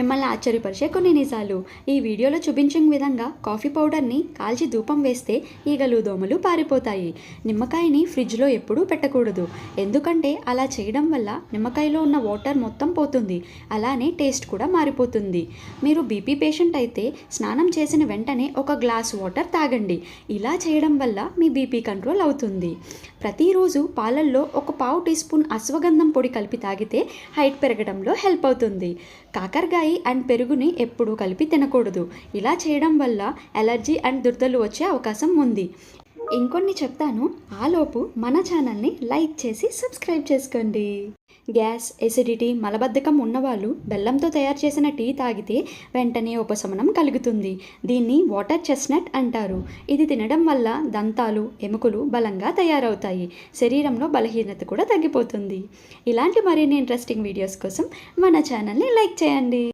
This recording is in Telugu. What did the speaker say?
మిమ్మల్ని ఆశ్చర్యపరిచే కొన్ని నిజాలు. ఈ వీడియోలో చూపించిన విధంగా కాఫీ పౌడర్ని కాల్చి ధూపం వేస్తే ఈగలు దోమలు పారిపోతాయి. నిమ్మకాయని ఫ్రిడ్జ్లో ఎప్పుడూ పెట్టకూడదు, ఎందుకంటే అలా చేయడం వల్ల నిమ్మకాయలో ఉన్న వాటర్ మొత్తం పోతుంది, అలానే టేస్ట్ కూడా మారిపోతుంది. మీరు బీపీ పేషెంట్ అయితే స్నానం చేసిన వెంటనే ఒక గ్లాస్ వాటర్ తాగండి. ఇలా చేయడం వల్ల మీ బీపీ కంట్రోల్ అవుతుంది. ప్రతిరోజు పాలల్లో ఒక పావు టీ స్పూన్ అశ్వగంధం పొడి కలిపి తాగితే హైట్ పెరగడంలో హెల్ప్ అవుతుంది. కాకరకాయ అండ్ పెరుగుని ఎప్పుడూ కలిపి తినకూడదు. ఇలా చేయడం వల్ల ఎలర్జీ అండ్ దురదలు వచ్చే అవకాశం ఉంది. ఇంకొన్ని చెప్తాను, ఆలోపు మన ఛానల్ని లైక్ చేసి సబ్స్క్రైబ్ చేసుకోండి. గ్యాస్, ఎసిడిటీ, మలబద్ధకం ఉన్నవాళ్ళు బెల్లంతో తయారు చేసిన టీ తాగితే వెంటనే ఉపశమనం కలుగుతుంది. దీన్ని వాటర్ చెస్ట్నట్ అంటారు. ఇది తినడం వల్ల దంతాలు, ఎముకలు బలంగా తయారవుతాయి. శరీరంలో బలహీనత కూడా తగ్గిపోతుంది. ఇలాంటి మరిన్ని ఇంట్రెస్టింగ్ వీడియోస్ కోసం మన ఛానల్ని లైక్ చేయండి.